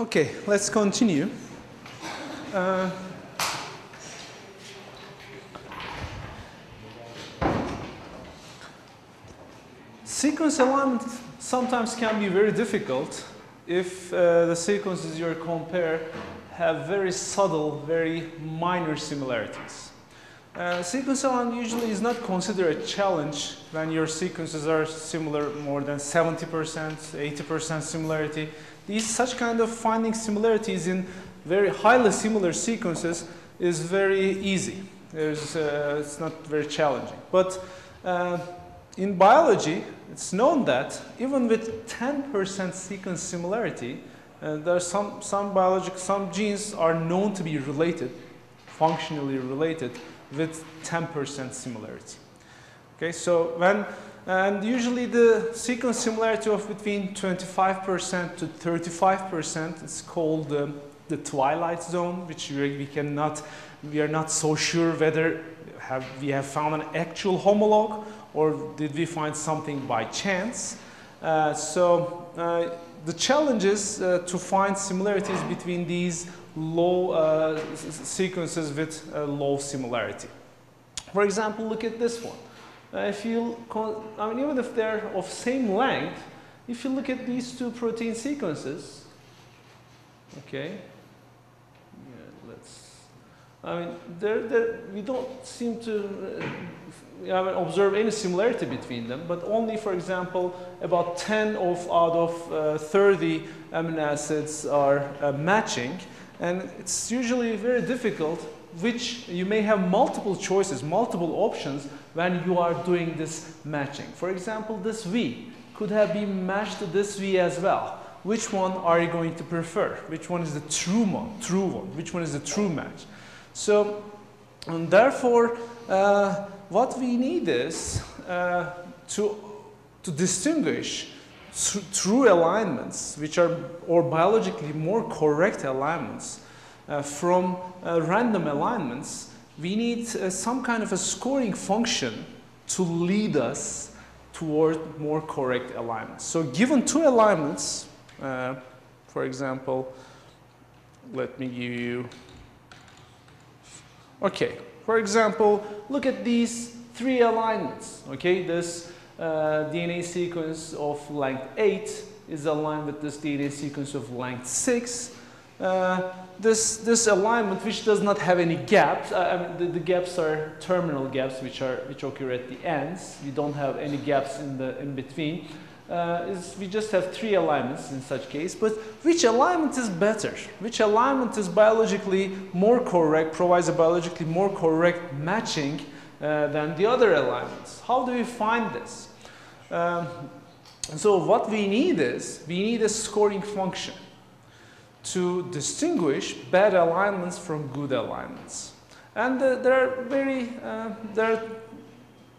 Okay, let's continue. Sequence alignment sometimes can be very difficult if the sequences you compare have very subtle, very minor similarities. Sequence alignment usually is not considered a challenge when your sequences are similar more than 70%, 80% similarity. Such kind of finding similarities in very highly similar sequences is very easy. It's not very challenging. But in biology, it's known that even with 10% sequence similarity, there are some genes are known to be related, functionally related, with 10% similarity. Okay, so and usually the sequence similarity of between 25% to 35% is called the Twilight Zone, which we are not so sure whether we have found an actual homologue or did we find something by chance. The challenge is to find similarities between these low sequences with low similarity. For example, look at this one. Even if they're of same length, if you look at these two protein sequences, okay, we don't seem to observe any similarity between them, but only, for example, about 10 out of 30 amino acids are matching, and it's usually very difficult, which you may have multiple choices, multiple options when you are doing this matching. For example, this V could have been matched to this V as well. Which one are you going to prefer? Which one is the true one? Which one is the true match? So, and therefore, what we need is to distinguish true alignments, which are or biologically more correct alignments from random alignments. We need some kind of a scoring function to lead us toward more correct alignments. So, given two alignments, for example, let me give you. Okay, for example, look at these three alignments. Okay, this DNA sequence of length 8 is aligned with this DNA sequence of length 6. This alignment, which does not have any gaps, the gaps are terminal gaps, which occur at the ends. We don't have any gaps in between. We just have three alignments in such case, but which alignment is better? Which alignment is biologically more correct, provides a biologically more correct matching than the other alignments? How do we find this? So what we need is, a scoring function to distinguish bad alignments from good alignments. And there are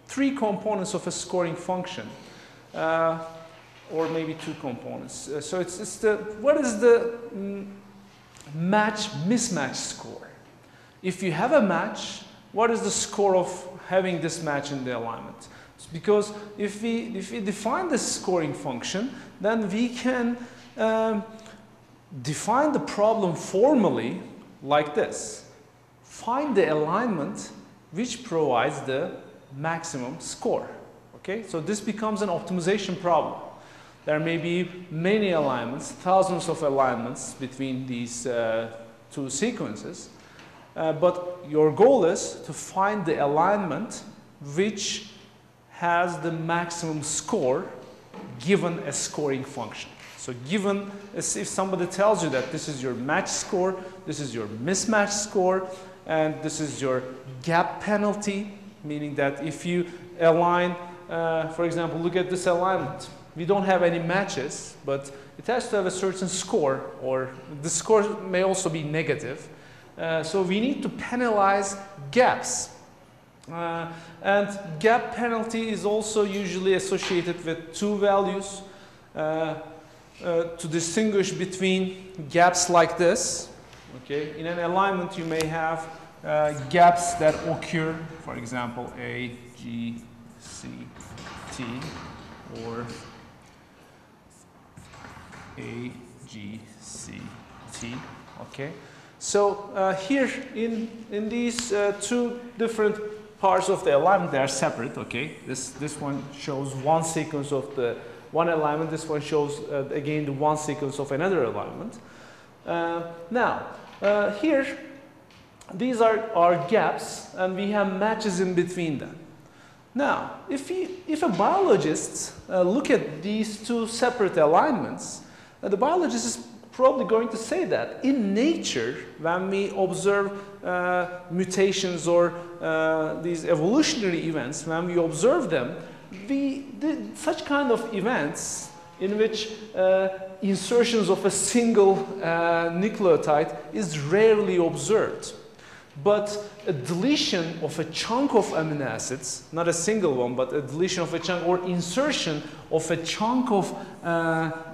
three components of a scoring function. Or maybe two components. So what is the mismatch score? If you have a match, what is the score of having this match in the alignment? Because if we define this scoring function, then we can define the problem formally like this. Find the alignment which provides the maximum score. Okay, so this becomes an optimization problem. There may be many alignments, thousands of alignments between these two sequences, but your goal is to find the alignment which has the maximum score given a scoring function. So given, if somebody tells you that this is your match score, this is your mismatch score, and this is your gap penalty, meaning that if you align, for example, look at this alignment. We don't have any matches, but it has to have a certain score, or the score may also be negative. So we need to penalize gaps. And gap penalty is also usually associated with two values to distinguish between gaps like this. Okay? In an alignment, you may have gaps that occur, for example, A, G, C, T, or A, G, C, T. Okay. So here in these two different parts of the alignment, they are separate. Okay. This one shows one sequence of the one alignment. This one shows again the one sequence of another alignment. Now here these are our gaps, and we have matches in between them. Now, if a biologist look at these two separate alignments, the biologist is probably going to say that in nature, when we observe mutations or these evolutionary events, when we observe them, such kind of events in which insertions of a single nucleotide is rarely observed. But a deletion of a chunk of amino acids, not a single one, but a deletion of a chunk or insertion of a chunk of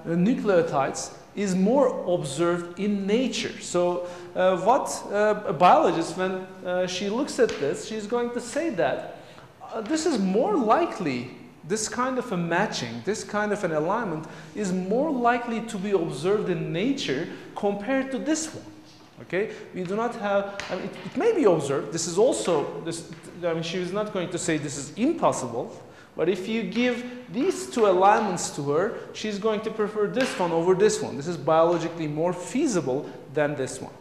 nucleotides is more observed in nature. So what a biologist, when she looks at this, she's going to say that this is more likely, this kind of a matching, this kind of an alignment is more likely to be observed in nature compared to this one. Okay, we do not have, I mean, it may be observed. This is also, I mean, she is not going to say this is impossible, but if you give these two alignments to her, she's going to prefer this one over this one. This is biologically more feasible than this one.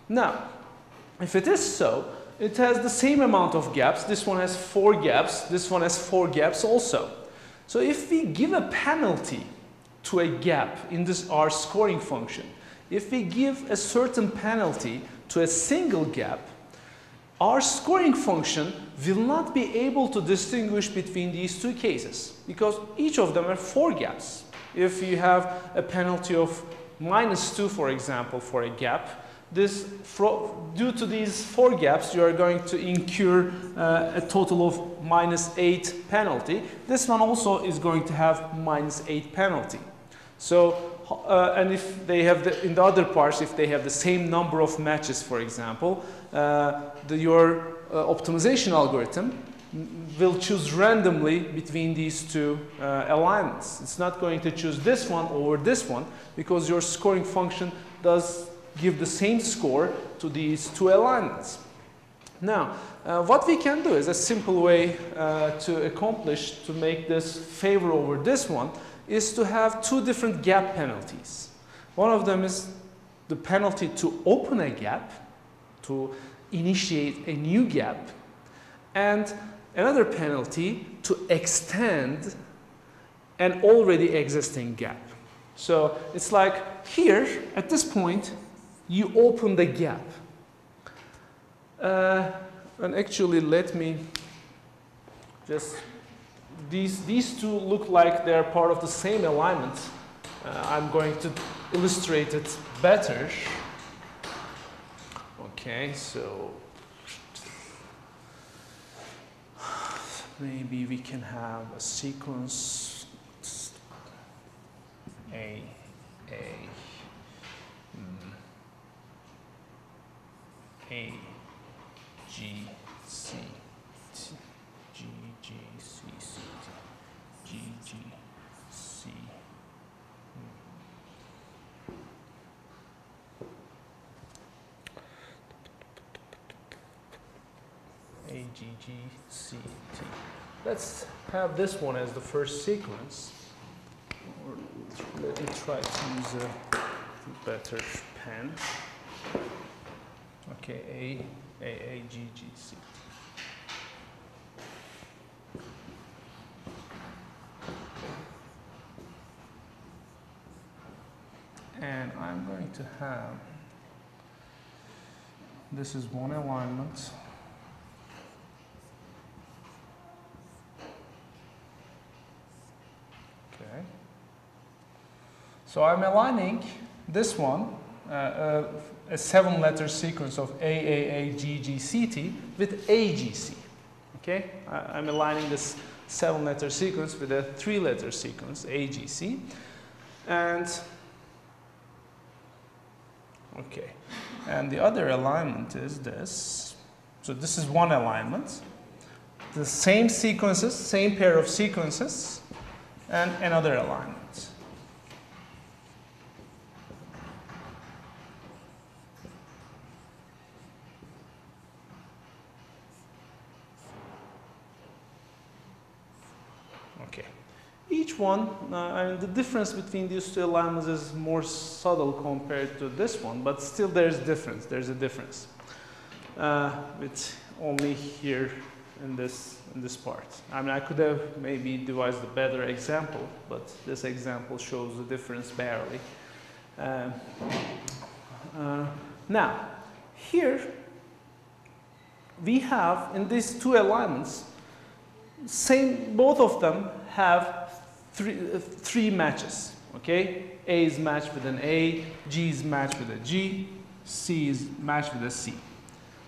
Now, if it is so, it has the same amount of gaps. This one has 4 gaps. This one has 4 gaps also. So if we give a penalty to a gap in this our scoring function, if we give a certain penalty to a single gap, our scoring function will not be able to distinguish between these two cases because each of them are 4 gaps. If you have a penalty of -2, for example, for a gap, due to these 4 gaps, you are going to incur a total of -8 penalty. This one also is going to have -8 penalty. So, and if they have, in the other parts, if they have the same number of matches, for example, your optimization algorithm will choose randomly between these two alignments. It's not going to choose this one over this one because your scoring function does give the same score to these two alignments. Now, what we can do is a simple way to accomplish, to make this favor over this one, is to have 2 different gap penalties. One of them is the penalty to open a gap, to initiate a new gap, and another penalty to extend an already existing gap. So it's like here, at this point, you open the gap. And actually, let me just, these two look like they're part of the same alignment. I'm going to illustrate it better. Okay, so maybe we can have a sequence A, G, C, T, G, C, C, T, G, C. A, G, C, T. Let's have this one as the first sequence. Or let me try to use a better pen. Okay, A, G, C. And I'm going to have, this is one alignment. Okay. So I'm aligning this one, a 7-letter sequence of AAAGGCT with AGC. Okay, I'm aligning this 7-letter sequence with a 3-letter sequence, AGC. And okay, and the other alignment is this. So this is one alignment. The same sequences, same pair of sequences, and another alignment. Okay. Each one, and the difference between these two alignments is more subtle compared to this one, but still there's difference. There's a difference. It's only here in this part. I mean, I could have maybe devised a better example, but this example shows the difference barely. Now, here we have in these two alignments, both of them have three matches. Okay, A is matched with an A, G is matched with a G, C is matched with a C.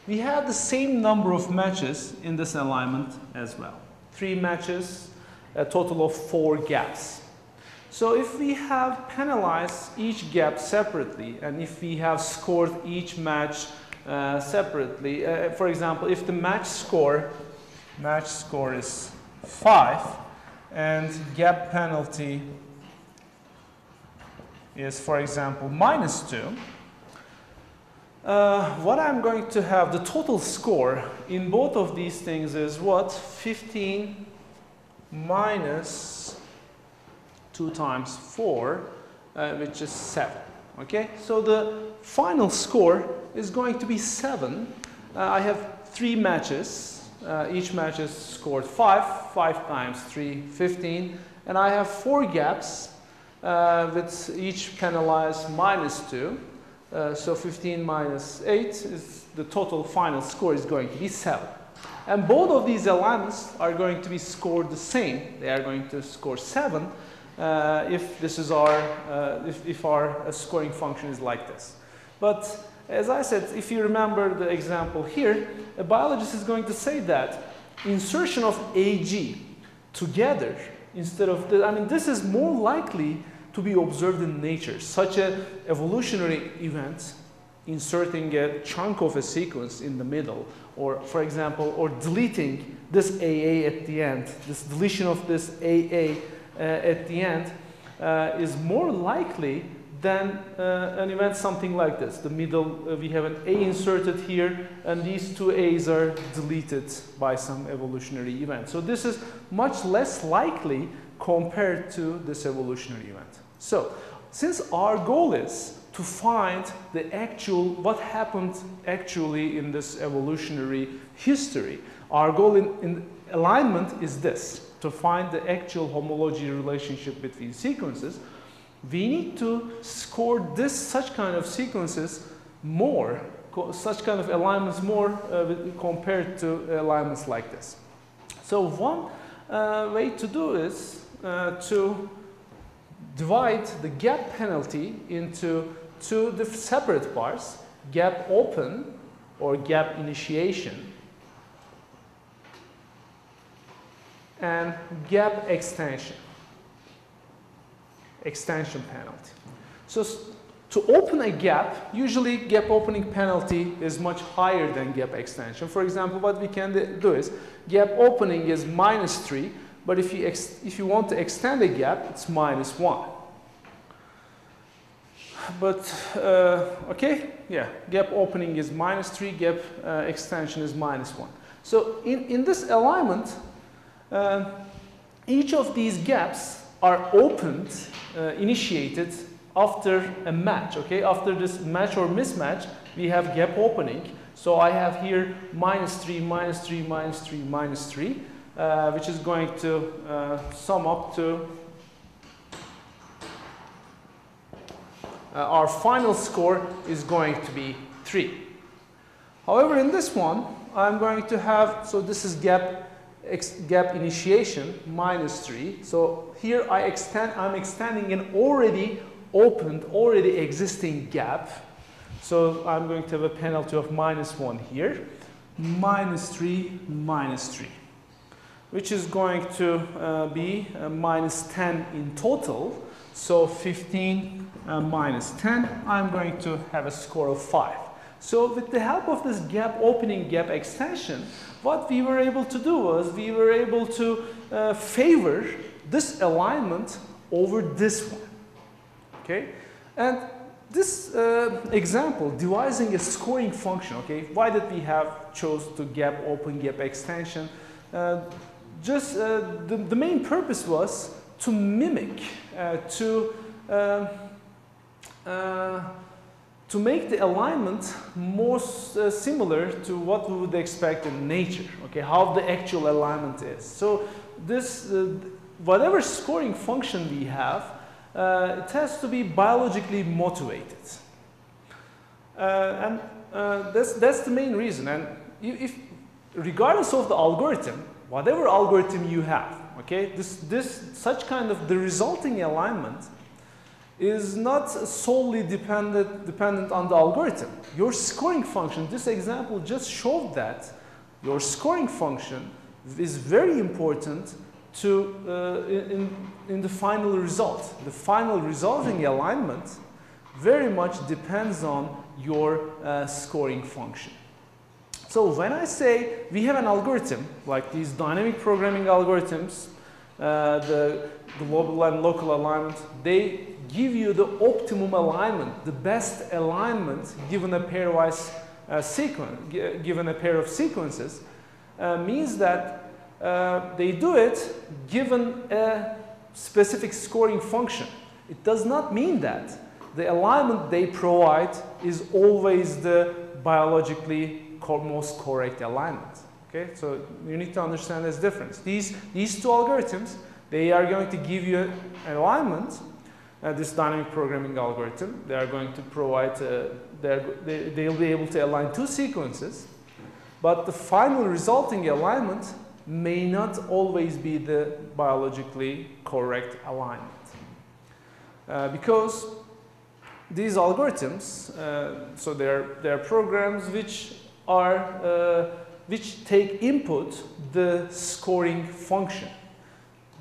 We have the same number of matches in this alignment as well. 3 matches, a total of 4 gaps. So if we have penalized each gap separately, and if we have scored each match separately, for example, if the match score is 5, and gap penalty is, for example, -2, what I'm going to have, the total score in both of these things is what? 15 minus 2 times 4, which is 7. Okay, so the final score is going to be 7. I have 3 matches. Each match is scored 5. 5 times 3, 15. And I have 4 gaps with each penalized -2. So 15 minus 8 is the total final score is going to be 7. And both of these alignments are going to be scored the same. They are going to score 7 if this is our if our scoring function is like this. But as I said, if you remember the example here, a biologist is going to say that insertion of AG together instead of I mean, this is more likely to be observed in nature. Such an evolutionary event, inserting a chunk of a sequence in the middle, or for example, or deleting this AA at the end, this deletion of this AA at the end is more likely than an event something like this. The middle, we have an A inserted here, and these 2 A's are deleted by some evolutionary event. So this is much less likely compared to this evolutionary event. So, since our goal is to find the actual, what happened actually in this evolutionary history, our goal in alignment is this, to find the actual homology relationship between sequences. We need to score such kind of sequences more, such kind of alignments more compared to alignments like this. So one way to do is to divide the gap penalty into 2 separate parts, gap open or gap initiation and gap extension penalty. So to open a gap, usually gap opening penalty is much higher than gap extension. For example, what we can do is gap opening is -3, but if you want to extend a gap, it's -1. But, okay, yeah, gap opening is -3, gap extension is -1. So in this alignment, each of these gaps are opened, initiated after a match, okay? After this match or mismatch, we have gap opening. So I have here -3, -3, -3, -3. Which is going to sum up to our final score is going to be 3. However, in this one, I'm going to have, so this is gap initiation -3. So here I'm extending an already opened, already existing gap. So I'm going to have a penalty of -1 here, -3, -3. Which is going to be -10 in total. So 15 minus 10, I'm going to have a score of 5. So with the help of this gap opening, gap extension, what we were able to do was we were able to favor this alignment over this one. Okay? And this example, devising a scoring function, okay, why did we have chose to gap open, gap extension? the main purpose was to mimic, to make the alignment more similar to what we would expect in nature, okay, how the actual alignment is. So this, whatever scoring function we have, it has to be biologically motivated. That's the main reason. And regardless of the algorithm, whatever algorithm you have, okay, such kind of the resulting alignment is not solely dependent on the algorithm. Your scoring function, this example just showed that your scoring function is very important to in the final result. The final resulting alignment very much depends on your scoring function. So when I say we have an algorithm, like these dynamic programming algorithms, the global and local alignment, they give you the optimum alignment, the best alignment given a pairwise sequence, given a pair of sequences, means that they do it given a specific scoring function. It does not mean that the alignment they provide is always the biologically most correct alignment. Okay, so you need to understand this difference. These two algorithms, they are going to give you an alignment. This dynamic programming algorithm, they are going to provide, they'll be able to align two sequences, but the final resulting alignment may not always be the biologically correct alignment. Because these algorithms, so they're programs which take input the scoring function.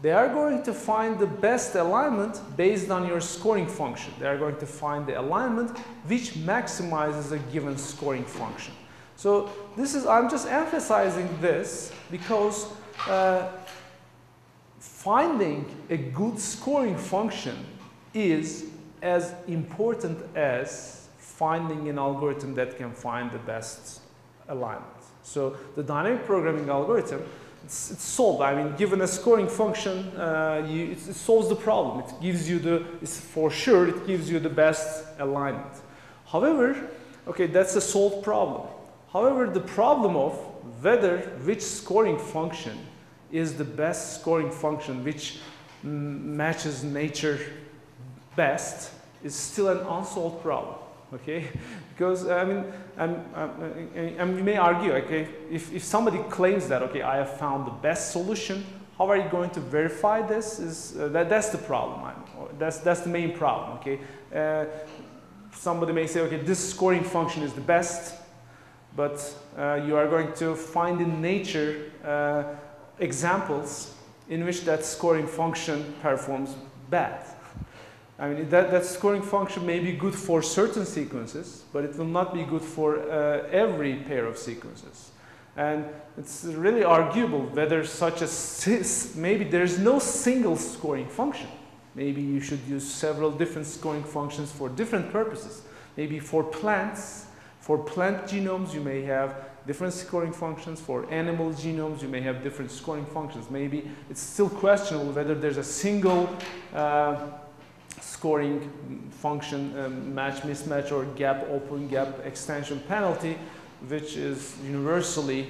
They are going to find the best alignment based on your scoring function. They are going to find the alignment which maximizes a given scoring function. So this is, I'm just emphasizing this because finding a good scoring function is as important as finding an algorithm that can find the best alignment. So the dynamic programming algorithm, it's solved. I mean, given a scoring function, it solves the problem. It gives you for sure, it gives you the best alignment. However, okay, that's a solved problem. However, the problem of which scoring function is the best scoring function, which matches nature best, is still an unsolved problem. Okay, because I mean, and you may argue, okay, if somebody claims that, okay, I have found the best solution, how are you going to verify this? That's the problem. That's the main problem. Okay, somebody may say, okay, this scoring function is the best, but you are going to find in nature examples in which that scoring function performs bad. I mean, that scoring function may be good for certain sequences, but it will not be good for every pair of sequences. And it's really arguable whether maybe there's no single scoring function. Maybe you should use several different scoring functions for different purposes. Maybe for plants, for plant genomes, you may have different scoring functions. For animal genomes, you may have different scoring functions. Maybe it's still questionable whether there's a single scoring function, match, mismatch, or gap, open gap, extension, penalty, which is universally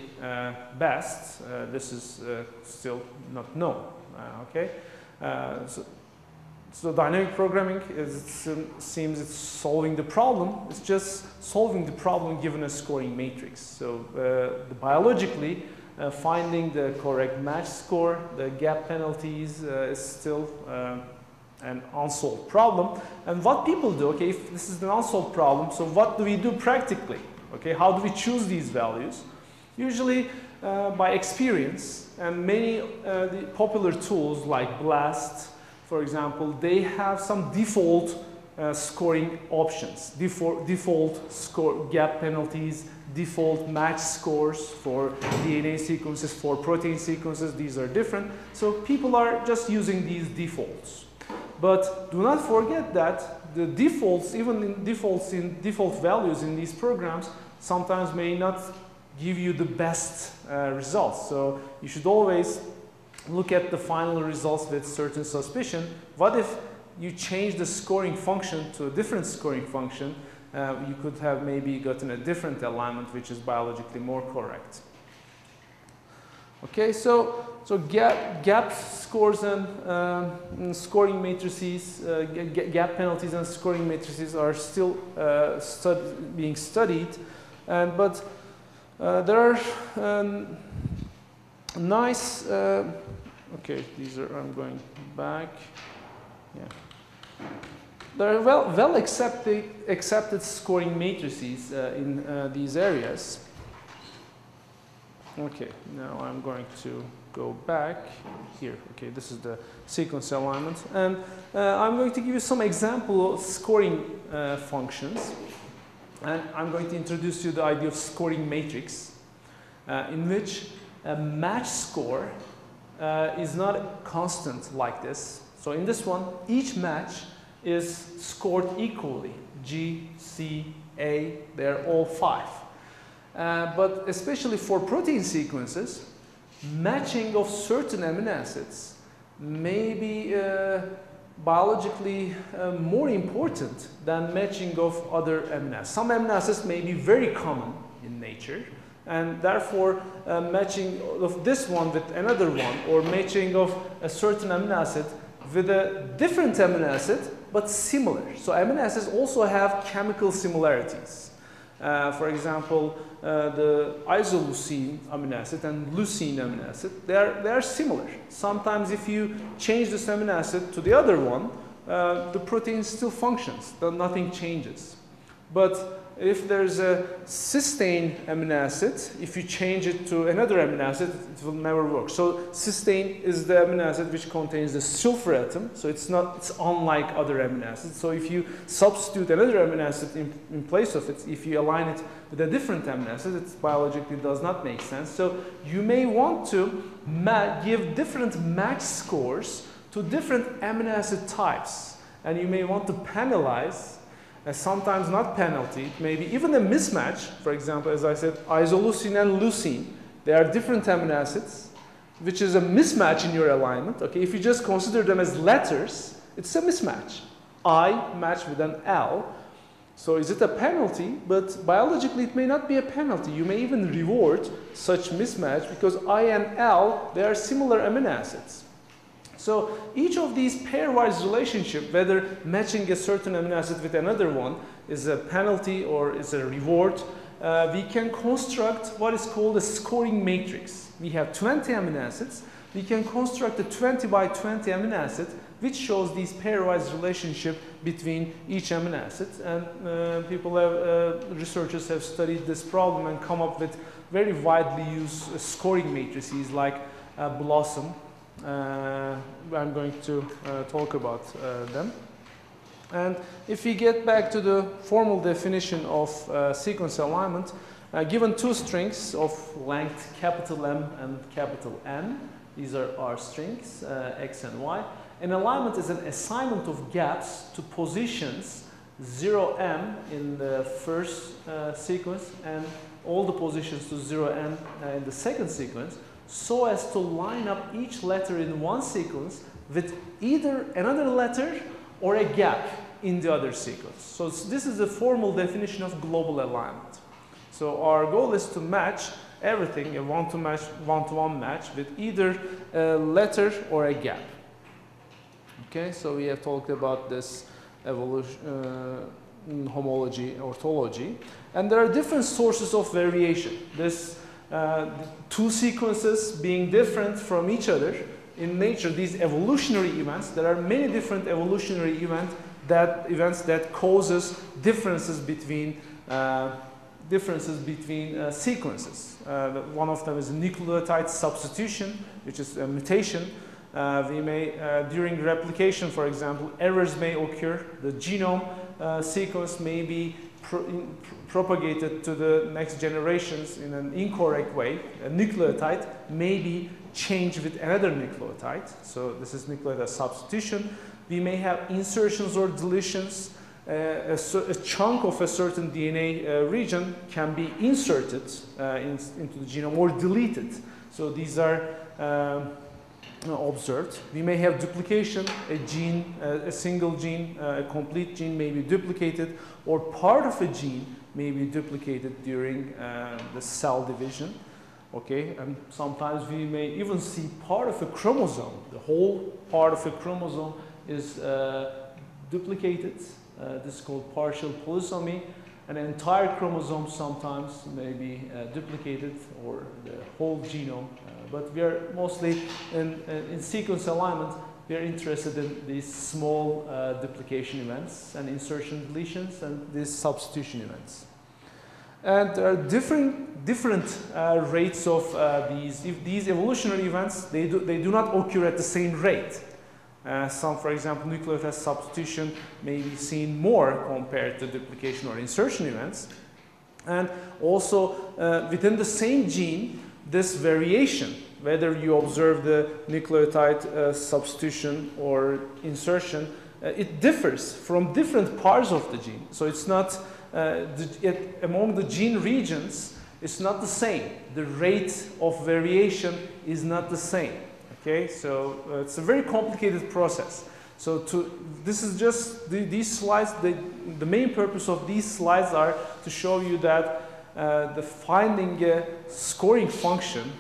best. This is still not known. Okay, so dynamic programming seems it's solving the problem. It's just solving the problem given a scoring matrix. So biologically, finding the correct match score, the gap penalties is still an unsolved problem. And what people do, okay, if this is an unsolved problem, so what do we do practically? Okay, how do we choose these values? Usually by experience, and many the popular tools like BLAST, for example, they have some default scoring options, default score gap penalties, default match scores for DNA sequences, for protein sequences. These are different. So people are just using these defaults. But do not forget that the defaults, even in default values in these programs, sometimes may not give you the best results. So you should always look at the final results with certain suspicion. What if you change the scoring function to a different scoring function? You could have maybe gotten a different alignment which is biologically more correct. Okay, so gap scores and scoring matrices, gap penalties and scoring matrices are still being studied, but there are nice. Okay, these are. I'm going back. Yeah. There are well accepted scoring matrices in these areas. Okay, now I'm going to go back here. Okay, this is the sequence alignment, and I'm going to give you some example of scoring functions, and I'm going to introduce you the idea of scoring matrix, in which a match score is not constant like this. So in this one, each match is scored equally. G, C, A, they're all 5. But especially for protein sequences, matching of certain amino acids may be biologically more important than matching of other amino acids. Some amino acids may be very common in nature, and therefore matching of this one with another one, or matching of a certain amino acid with a different amino acid but similar. So amino acids also have chemical similarities. For example, the isoleucine amino acid and leucine amino acid, they are similar. Sometimes if you change this amino acid to the other one, the protein still functions, nothing changes. But if there's a cysteine amino acid, if you change it to another amino acid, it will never work. So cysteine is the amino acid which contains the sulfur atom, so it's unlike other amino acids. So if you substitute another amino acid in place of it, if you align it with a different amino acid, it biologically does not make sense. So you may want to give different match scores to different amino acid types, and you may want to penalize. Sometimes not penalty, maybe even a mismatch. For example, as I said, isoleucine and leucine, they are different amino acids, which is a mismatch in your alignment. Okay, if you just consider them as letters, it's a mismatch. I match with an L, so is it a penalty? But biologically, it may not be a penalty. You may even reward such mismatch because I and L, they are similar amino acids. So each of these pairwise relationship, whether matching a certain amino acid with another one is a penalty or is a reward, we can construct what is called a scoring matrix. We have 20 amino acids. We can construct a 20 by 20 amino acid which shows these pairwise relationship between each amino acid. And researchers have studied this problem and come up with very widely used scoring matrices like Blossom. I'm going to talk about them. And if we get back to the formal definition of sequence alignment, given two strings of length capital M and capital N, these are our strings, X and Y. An alignment is an assignment of gaps to positions 0M in the first sequence and all the positions to 0N in the second sequence, so as to line up each letter in one sequence with either another letter or a gap in the other sequence. So this is the formal definition of global alignment. So our goal is to match everything, a one-to-one match with either a letter or a gap. Okay, so we have talked about this evolution, homology, orthology, and there are different sources of variation. This two sequences being different from each other in nature, these evolutionary events, there are many different evolutionary events that causes differences between sequences. One of them is nucleotide substitution, which is a mutation. During replication, for example, errors may occur. The genome sequence may be propagated to the next generations in an incorrect way. A nucleotide may be changed with another nucleotide. So this is nucleotide substitution. We may have insertions or deletions. A chunk of a certain DNA region can be inserted into the genome or deleted. So these are observed. We may have duplication, a gene, a single gene, a complete gene may be duplicated, or part of a gene may be duplicated during the cell division. Okay, and sometimes we may even see part of a chromosome. The whole part of a chromosome is duplicated. This is called partial polysomy. An entire chromosome sometimes may be duplicated, or the whole genome. But we are mostly in sequence alignment, we are interested in these small duplication events and insertion deletions and these substitution events. And there are different rates of these evolutionary events. They do not occur at the same rate. Some, for example, nucleotide substitution may be seen more compared to duplication or insertion events. And also within the same gene, this variation, whether you observe the nucleotide substitution or insertion, it differs from different parts of the gene. So it's not, among the gene regions, it's not the same. The rate of variation is not the same. Okay, so it's a very complicated process. So this is just these slides. The main purpose of these slides are to show you that the finding a scoring function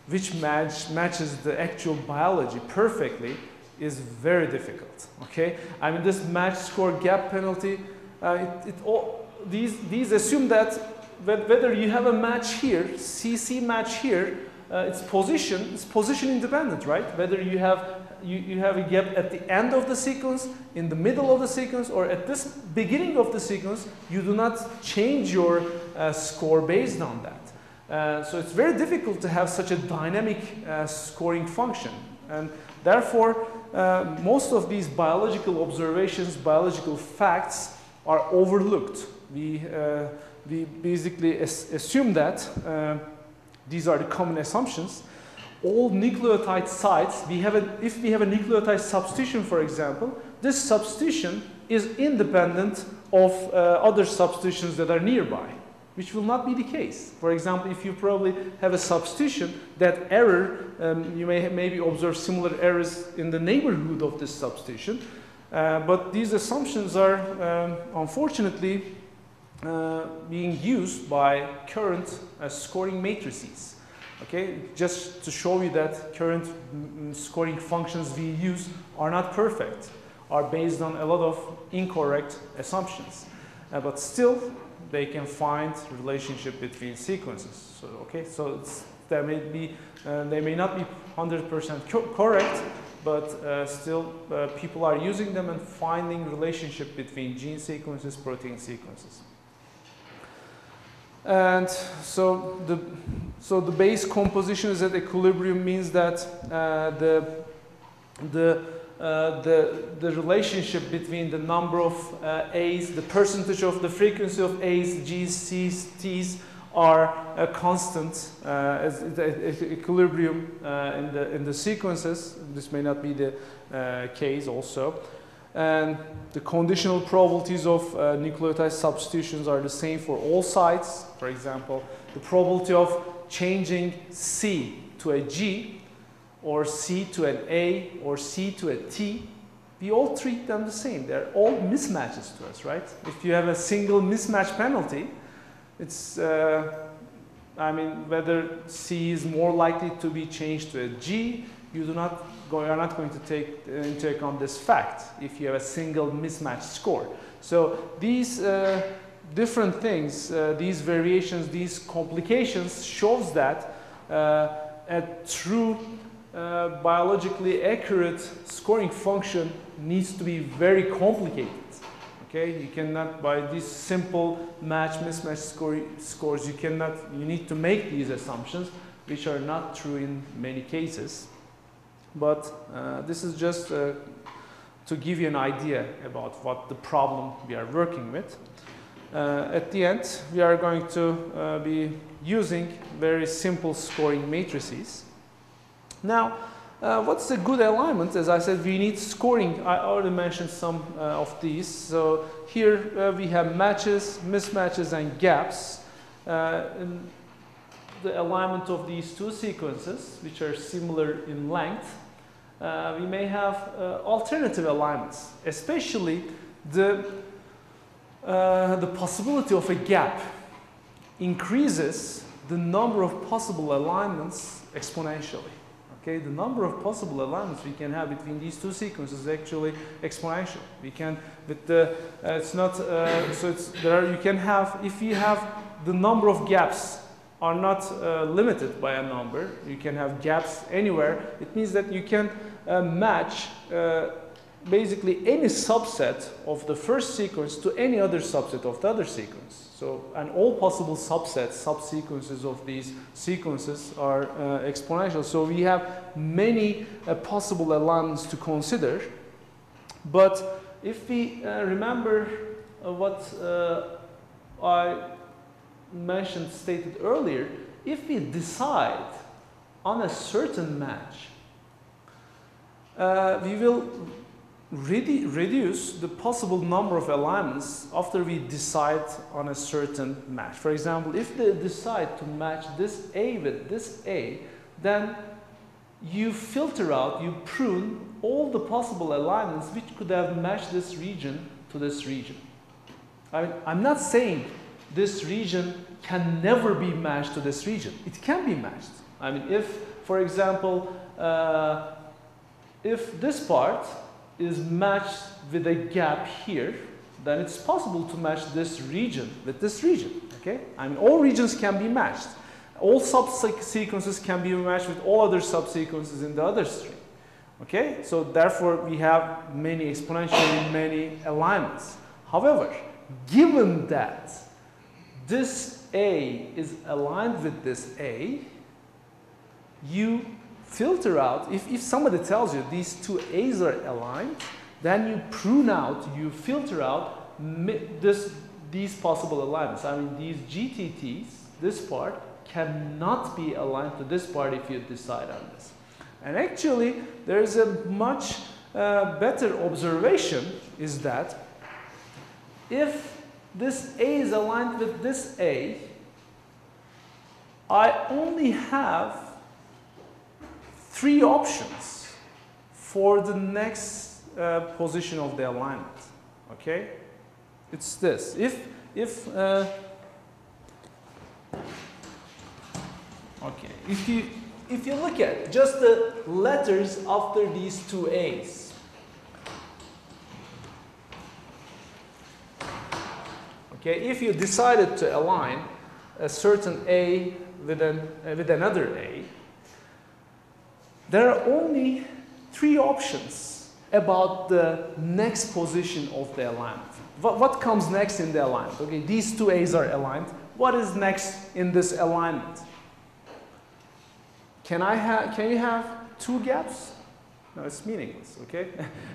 which matches the actual biology perfectly is very difficult. Okay, I mean this match score gap penalty. These assume that whether you have a match here, CC match here. It's position independent, right? Whether you have a gap at the end of the sequence, in the middle of the sequence, or at this beginning of the sequence, you do not change your score based on that. So it's very difficult to have such a dynamic scoring function, and therefore most of these biological observations, biological facts are overlooked. We basically assume that. These are the common assumptions. All nucleotide sites, if we have a nucleotide substitution, for example, this substitution is independent of other substitutions that are nearby, which will not be the case. For example, if you probably have a substitution, that error, you may maybe observe similar errors in the neighborhood of this substitution. But these assumptions are, unfortunately, being used by current scoring matrices. Okay, just to show you that current scoring functions we use are not perfect, are based on a lot of incorrect assumptions, but still they can find relationship between sequences. So okay, so they may not be 100% correct, but still people are using them and finding relationship between gene sequences, protein sequences. And so the base composition is at equilibrium means that the relationship between the number of A's, the percentage of the frequency of A's, G's, C's, T's are constant as equilibrium in the sequences. This may not be the case also. And the conditional probabilities of nucleotide substitutions are the same for all sites. For example, the probability of changing C to a G, or C to an A, or C to a T, we all treat them the same. They're all mismatches to us, right? If you have a single mismatch penalty, it's, I mean, whether C is more likely to be changed to a G, you are not going to take into account this fact if you have a single mismatch score. So these different things, these variations, these complications shows that a true biologically accurate scoring function needs to be very complicated. Okay, you cannot, by these simple match-mismatch scores, you need to make these assumptions, which are not true in many cases. But this is just to give you an idea about what the problem we are working with. At the end, we are going to be using very simple scoring matrices. Now, what's a good alignment? As I said, we need scoring. I already mentioned some of these. So here we have matches, mismatches, and gaps. The alignment of these two sequences, which are similar in length, we may have alternative alignments, especially the possibility of a gap increases the number of possible alignments exponentially. Okay, the number of possible alignments we can have between these two sequences is actually exponential. We can, with the, it's not, so it's, there are, you can have, if you have the number of gaps are not limited by a number, you can have gaps anywhere, it means that you can match basically any subset of the first sequence to any other subset of the other sequence. So, and all possible subsets, subsequences of these sequences are exponential. So we have many possible alignments to consider. But if we remember what I stated earlier, if we decide on a certain match, we will reduce the possible number of alignments after we decide on a certain match. For example, if they decide to match this A with this A, then you filter out, you prune all the possible alignments which could have matched this region to this region. I mean, I'm not saying this region can never be matched to this region. It can be matched. I mean, if, for example, if this part is matched with a gap here, then it's possible to match this region with this region, okay? I mean, all regions can be matched. All subsequences can be matched with all other subsequences in the other string, okay? So therefore, we have many exponentially many alignments. However, given that this A is aligned with this A, you filter out, if somebody tells you these two A's are aligned, then you prune out, you filter out these possible alignments. I mean, these GTTs, this part, cannot be aligned to this part if you decide on this. And actually, there is a much better observation is that if this A is aligned with this A, I only have 3 options for the next position of the alignment. Okay, it's this. If you look at just the letters after these two A's, okay, if you decided to align a certain A with another A, there are only 3 options about the next position of the alignment. What comes next in the alignment? Okay, these two A's are aligned. What is next in this alignment? Can you have 2 gaps? No, it's meaningless, okay?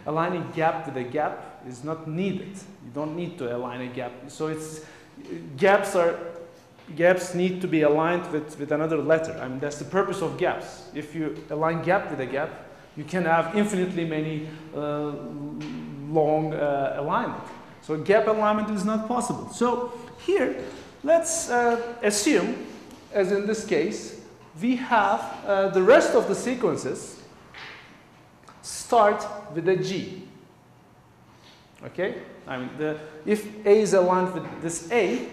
Aligning gap with a gap is not needed. You don't need to align a gap. So it's, gaps need to be aligned with another letter. I mean, that's the purpose of gaps. If you align gap with a gap, you can have infinitely many long alignment. So gap alignment is not possible. So here, let's assume, as in this case, we have the rest of the sequences start with a G. Okay? I mean, if A is aligned with this A,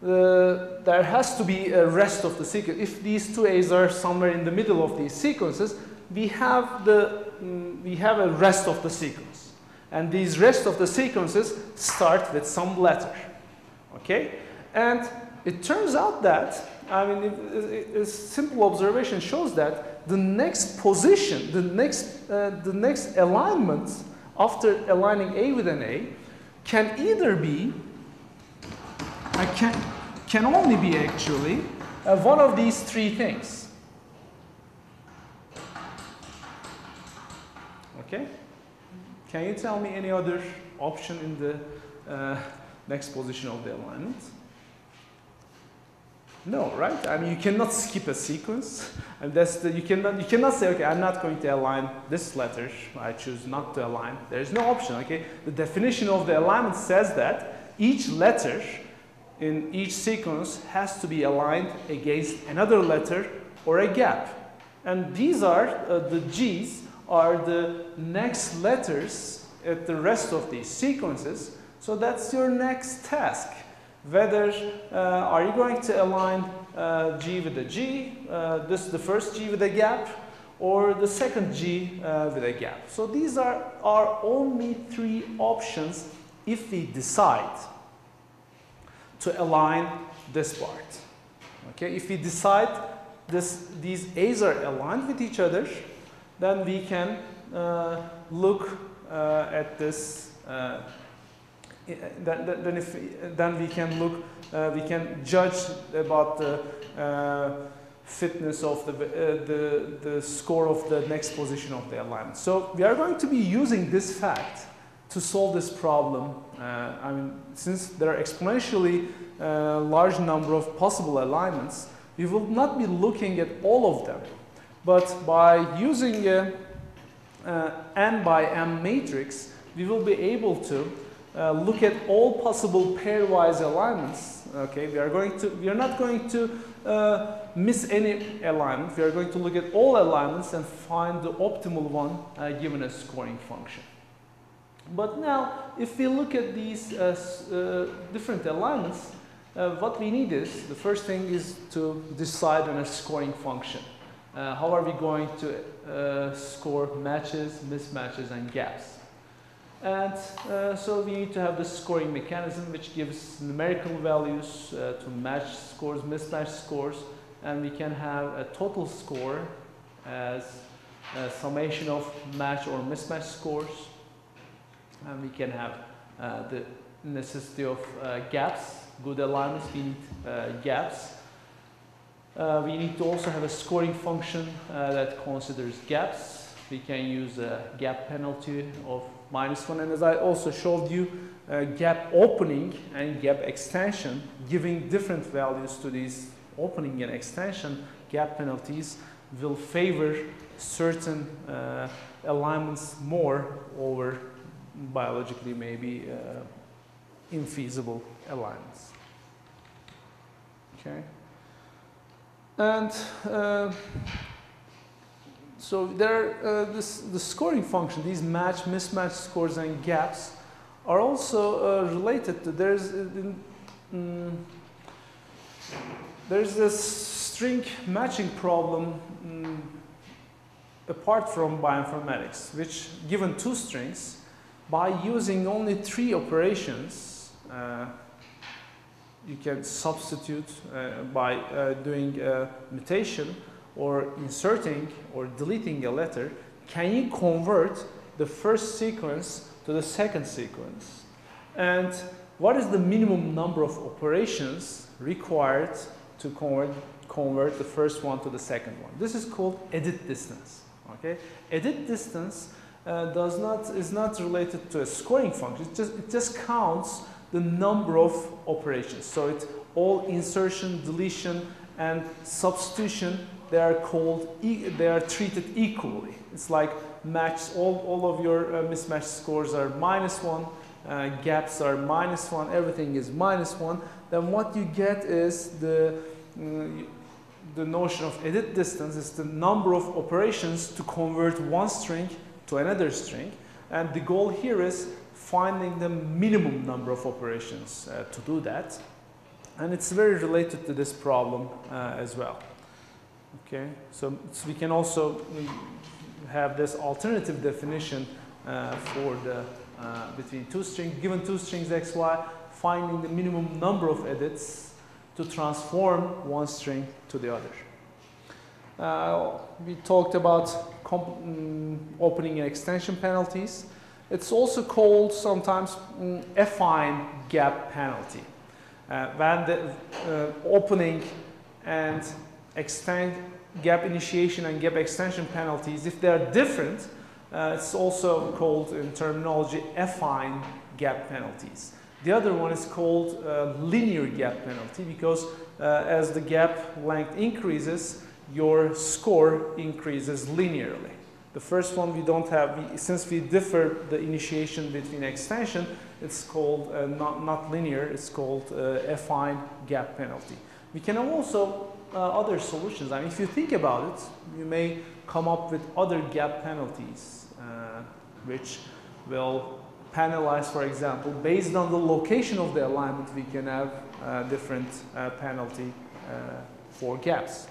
there has to be a rest of the sequence. If these two A's are somewhere in the middle of these sequences, we have a rest of the sequence. And these rest of the sequences start with some letter. Okay? And it turns out that, I mean, a simple observation shows that the next position, the next alignment after aligning A with an A can either be, can only be actually one of these 3 things. Okay? Can you tell me any other option in the next position of the alignment? No, right? I mean, you cannot skip a sequence. And you cannot say, okay, I'm not going to align this letter. I choose not to align. There is no option, okay? The definition of the alignment says that each letter in each sequence has to be aligned against another letter or a gap. And these are, the G's are the next letters at the rest of these sequences. So that's your next task. Whether are you going to align G with a G, the first G with a gap, or the second G with a gap. So these are our only three options if we decide to align this part. Okay, if we decide these A's are aligned with each other, then we can look at this. Then we can look. We can judge about the fitness of the score of the next position of the alignment. So we are going to be using this fact to solve this problem. I mean, since there are exponentially large number of possible alignments, we will not be looking at all of them. But by using a n by m matrix, we will be able to look at all possible pairwise alignments. Okay, we are not going to miss any alignment. We are going to look at all alignments and find the optimal one given a scoring function. But now, if we look at these different alignments, what we need is, the first thing is to decide on a scoring function. How are we going to score matches, mismatches, and gaps? And so we need to have the scoring mechanism which gives numerical values to match scores, mismatch scores, and we can have a total score as a summation of match or mismatch scores. And we can have the necessity of gaps, good alignments, we need gaps. We need to also have a scoring function that considers gaps. We can use a gap penalty of -1, and as I also showed you, gap opening and gap extension, giving different values to these opening and extension gap penalties will favor certain alignments more over biologically maybe infeasible alignments. Okay, and so there, the scoring function, these match, mismatch scores and gaps are also related to, there's this string matching problem apart from bioinformatics, which given two strings, by using only 3 operations, you can substitute by doing a mutation or inserting or deleting a letter. Can you convert the first sequence to the second sequence? And what is the minimum number of operations required to convert the first one to the second one? This is called edit distance. Okay, edit distance is not related to a scoring function. It just counts the number of operations. So it's all insertion, deletion, and substitution. They are treated equally. It's like match. All of your mismatch scores are -1. Gaps are -1. Everything is -1. Then what you get is the notion of edit distance is the number of operations to convert one string to another string, and the goal here is finding the minimum number of operations to do that, and it's very related to this problem as well. Okay, so we can also have this alternative definition for the between two strings, given two strings x, y, finding the minimum number of edits to transform one string to the other. We talked about opening and extension penalties. It's also called sometimes affine gap penalty. When the opening and gap initiation and gap extension penalties, if they are different, it's also called in terminology affine gap penalties. The other one is called linear gap penalty because as the gap length increases, your score increases linearly. The first one we don't have, since we differ the initiation between extension, it's called not linear, it's called affine gap penalty. We can also other solutions. I mean, if you think about it, you may come up with other gap penalties, which will penalize, for example, based on the location of the alignment, we can have different penalty for gaps.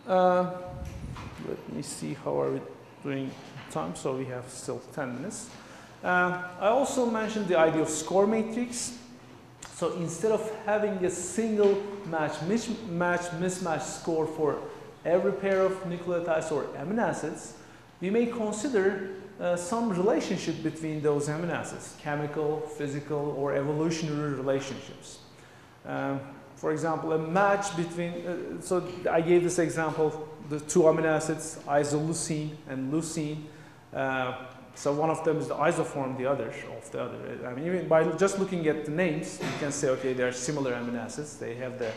Let me see how are we doing time. So we have still 10 minutes. I also mentioned the idea of score matrix. So instead of having a single mismatch score for every pair of nucleotides or amino acids, we may consider some relationship between those amino acids, chemical, physical, or evolutionary relationships. For example, a match between, so I gave this example, the two amino acids, isoleucine and leucine. So one of them is the isoform, the other of the other. I mean, even by just looking at the names, you can say, okay, they are similar amino acids. They have the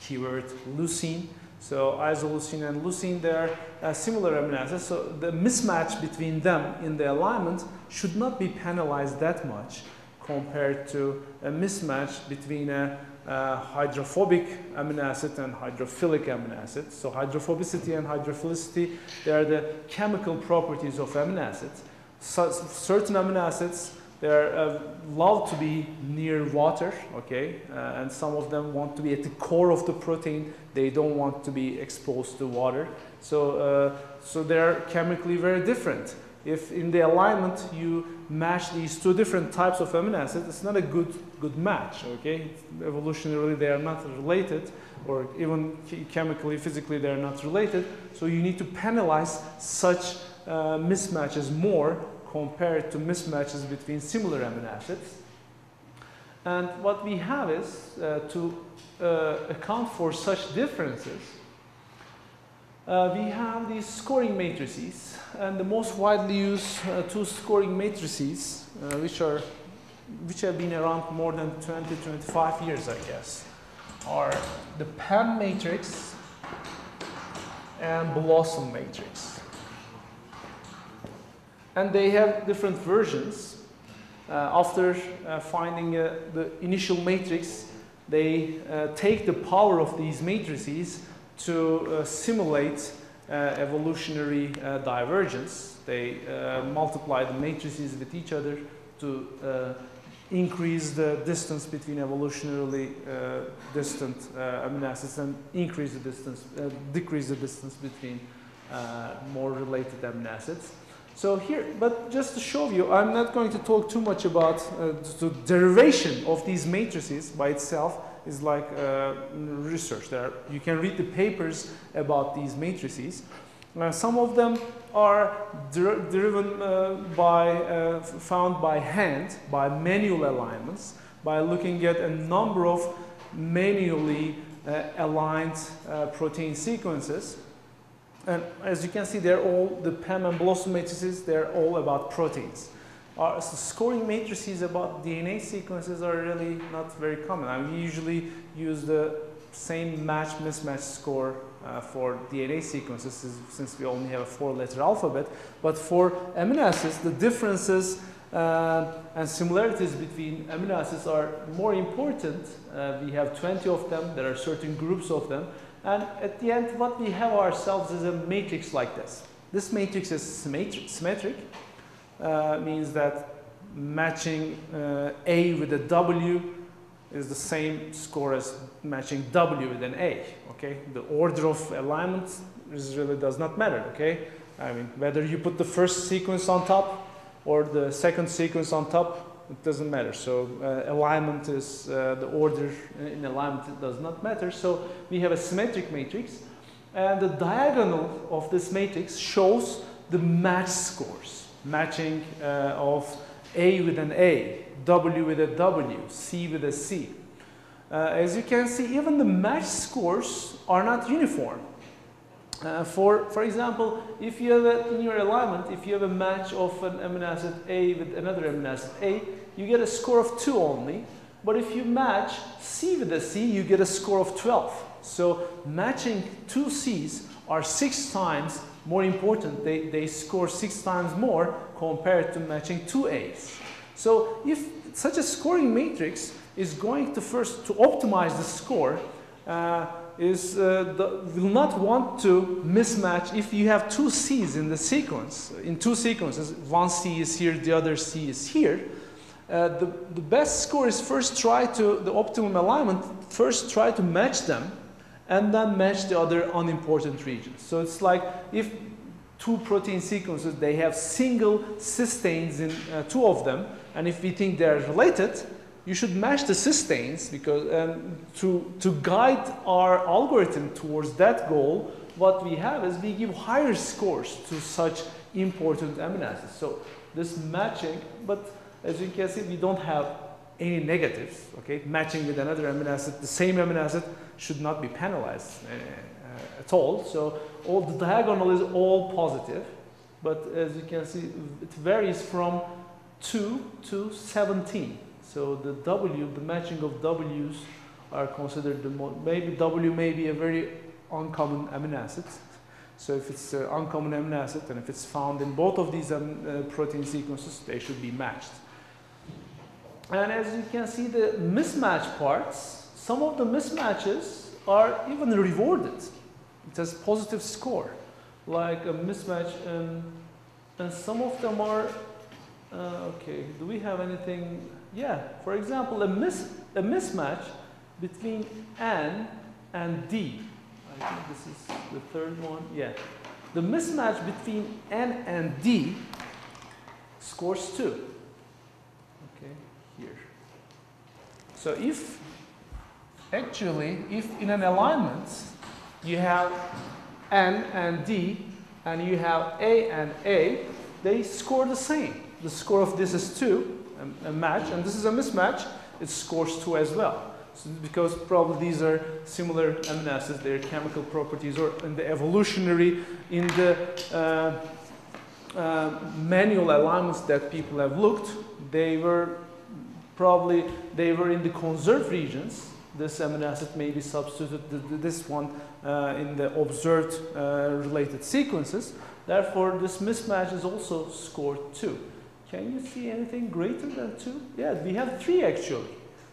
keyword leucine. So isoleucine and leucine, they are similar amino acids. So the mismatch between them in the alignment should not be penalized that much compared to a mismatch between a hydrophobic amino acid and hydrophilic amino acid. So hydrophobicity and hydrophilicity, they are the chemical properties of amino acids. So certain amino acids, they are love to be near water, okay, and some of them want to be at the core of the protein. They don't want to be exposed to water. So, so they are chemically very different. If in the alignment you match these two different types of amino acids, it's not a good match, okay? Evolutionarily, they are not related, or even chemically, physically, they are not related. So you need to penalize such mismatches more compared to mismatches between similar amino acids. And what we have is to account for such differences. We have these scoring matrices, and the most widely used two scoring matrices, which have been around more than 20-25 years, I guess, are the PAM matrix and Blossom matrix. And they have different versions. After finding the initial matrix, they take the power of these matrices to simulate evolutionary divergence. They multiply the matrices with each other to increase the distance between evolutionarily distant amino acids and increase the distance, decrease the distance between more related amino acids. So here, but just to show you, I'm not going to talk too much about the derivation of these matrices by itself is like research. You can read the papers about these matrices. Some of them are driven found by hand, by manual alignments, by looking at a number of manually aligned protein sequences. And as you can see, they're all, the PAM and Blossom matrices, they're all about proteins. So scoring matrices about DNA sequences are really not very common. I mean, we usually use the same match-mismatch score for DNA sequences since we only have a 4-letter alphabet. But for amino acids, the differences and similarities between amino acids are more important. We have 20 of them. There are certain groups of them. And at the end, what we have ourselves is a matrix like this. This matrix is symmetric. Means that matching A with a W is the same score as matching W with an A, okay? The order of alignment really does not matter, okay? I mean, whether you put the first sequence on top or the second sequence on top, it doesn't matter. So alignment is, the order in alignment, it does not matter. So we have a symmetric matrix, and the diagonal of this matrix shows the match scores. Matching of A with an A, W with a W, C with a C. As you can see, even the match scores are not uniform. For example, if you have in your alignment, if you have a match of an amino acid A with another amino acid A, you get a score of 2 only. But if you match C with a C, you get a score of 12. So matching 2 C's are 6 times more important. They score 6 times more compared to matching 2 A's. So if such a scoring matrix is going to first to optimize the score, will not want to mismatch if you have two C's in the sequence, in two sequences, one C is here, the other C is here. The best score is first try to, the optimum alignment, first try to match them and then match the other unimportant regions. So it's like if two protein sequences, they have single cysteines in two of them, and if we think they're related, you should match the cysteines because to guide our algorithm towards that goal, what we have is we give higher scores to such important amino acids. So this matching, but as you can see, we don't have any negatives. Okay, matching with another amino acid, the same amino acid should not be penalized at all. So all the diagonal is all positive, but as you can see, it varies from 2 to 17. So the W, the matching of W's are considered the most, maybe W may be a very uncommon amino acid. So if it's an uncommon amino acid and if it's found in both of these protein sequences, they should be matched. And as you can see, the mismatch parts, some of the mismatches are even rewarded. It has positive score, like a mismatch, and some of them are, okay, do we have anything? Yeah, for example, a mismatch between N and D. I think this is the third one. Yeah. The mismatch between N and D scores 2. Okay, here. So if in an alignment you have N and D and you have A and A, they score the same. The score of this is 2. A match, and this is a mismatch, it scores 2 as well. So because probably these are similar amino acids, their chemical properties, or in the evolutionary, in the manual alignments that people have looked, they were in the conserved regions. This amino acid may be substituted this one in the observed related sequences. Therefore, this mismatch is also scored 2. Can you see anything greater than 2? Yeah, we have 3 actually.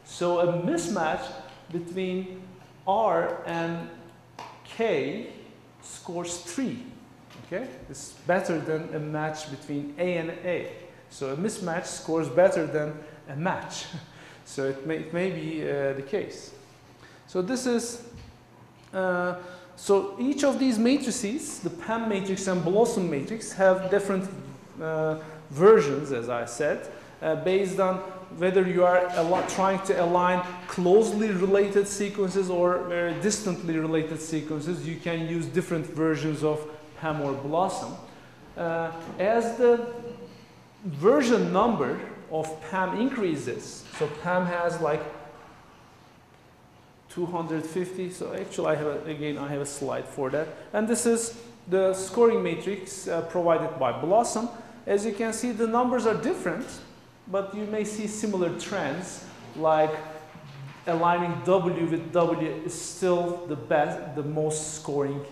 So a mismatch between R and K scores 3. Okay, it's better than a match between A and A. So a mismatch scores better than a match. So it may be the case. So this is so each of these matrices, the PAM matrix and Blossom matrix, have different versions, as I said, based on whether you are trying to align closely related sequences or very distantly related sequences. You can use different versions of PAM or Blossom. As the version number of PAM increases, so PAM has like 250, so actually I have a slide for that. And this is the scoring matrix provided by Blossom. As you can see, the numbers are different, but you may see similar trends, like aligning W with W is still the most scoring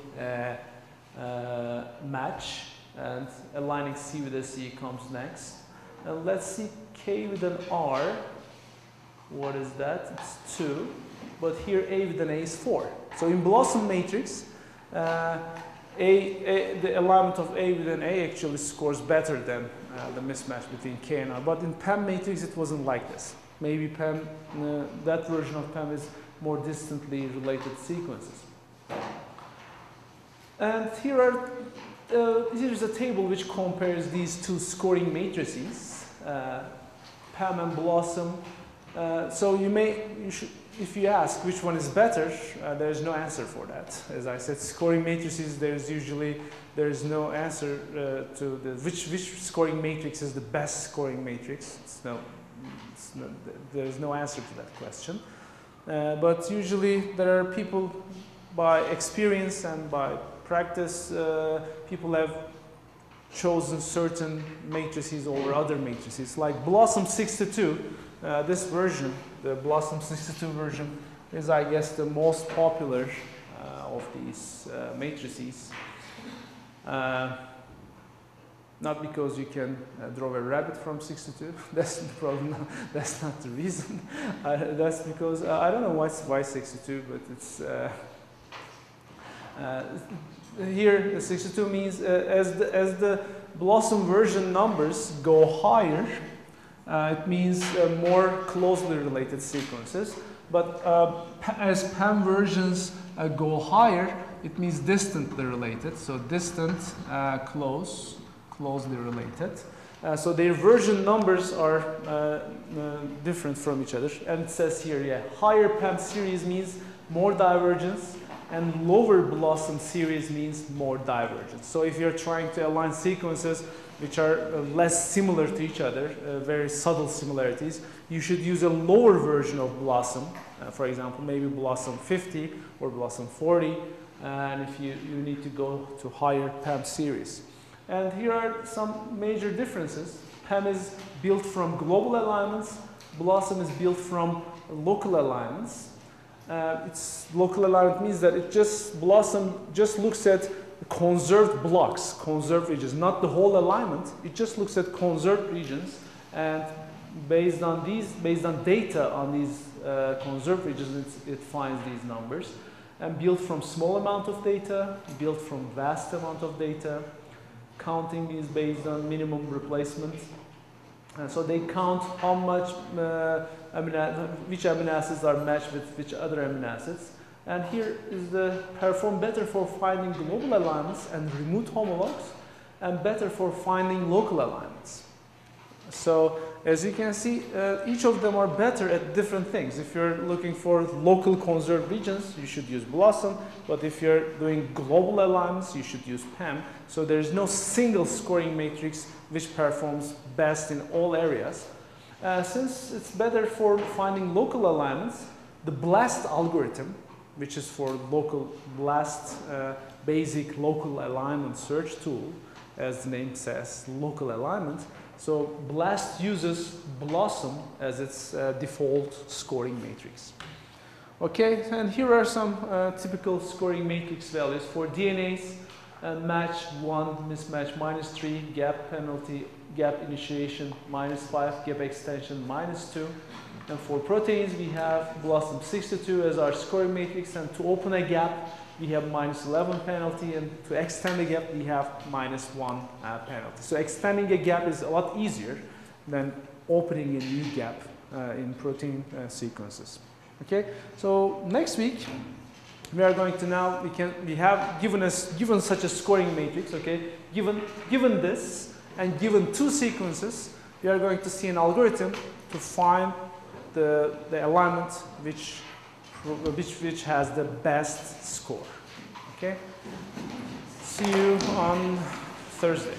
match, and aligning C with a C comes next. And let's see K with an R. What is that? It's 2, but here A with an A is 4. So in Blossom matrix, the alignment of A with an A actually scores better than the mismatch between K and R. But in PAM matrix, it wasn't like this. Maybe PAM, that version of PAM is more distantly related sequences. And here's a table which compares these two scoring matrices, PAM and Blossom. So if you ask which one is better, there is no answer for that. As I said, scoring matrices, there is no answer to which scoring matrix is the best scoring matrix. There is no answer to that question. But usually there are people, by experience and by practice, people have chosen certain matrices over other matrices. Like Blossom 62, this version, the Blossom 62 version, is, I guess, the most popular of these matrices. Not because you can draw a rabbit from 62. That's the problem. That's not the reason. That's because I don't know why 62, but it's here. The 62 means as the blossom version numbers go higher, it means more closely related sequences. But as PAM versions go higher, it means distantly related. So distant, closely related. So their version numbers are different from each other. And it says here, yeah, higher PAM series means more divergence, and lower blossom series means more divergence. So if you're trying to align sequences which are less similar to each other, very subtle similarities, you should use a lower version of blossom. For example, maybe blossom 50 or blossom 40. And if you need to go to higher PAM series. And here are some major differences. PAM is built from global alignments. Blossom is built from local alignments. Its local alignment means that Blossom just looks at conserved blocks, conserved regions, not the whole alignment. It just looks at conserved regions, and based on data on these conserved regions, it finds these numbers. And built from small amount of data, built from vast amount of data. Counting is based on minimum replacement. So they count how much, which amino acids are matched with which other amino acids. And here is perform better for finding global alignments and remote homologs, and better for finding local alignments. So as you can see, each of them are better at different things. If you're looking for local conserved regions, you should use Blossom. But if you're doing global alignments, you should use PAM. So there's no single scoring matrix which performs best in all areas. Since it's better for finding local alignments, the BLAST algorithm, which is for local BLAST, basic local alignment search tool, as the name says, local alignment. So BLAST uses Blossom as its default scoring matrix. Okay, and here are some typical scoring matrix values for DNAs. Match 1, mismatch -3, gap penalty, gap initiation -5, gap extension -2. And for proteins, we have Blossom 62 as our scoring matrix, and to open a gap, we have -11 penalty, and to extend a gap, we have -1 penalty. So extending a gap is a lot easier than opening a new gap in protein sequences. Okay, so next week we are going to we have given such a scoring matrix. Okay, given this and given two sequences, we are going to see an algorithm to find the alignment which has the best score. Okay? See you on Thursday.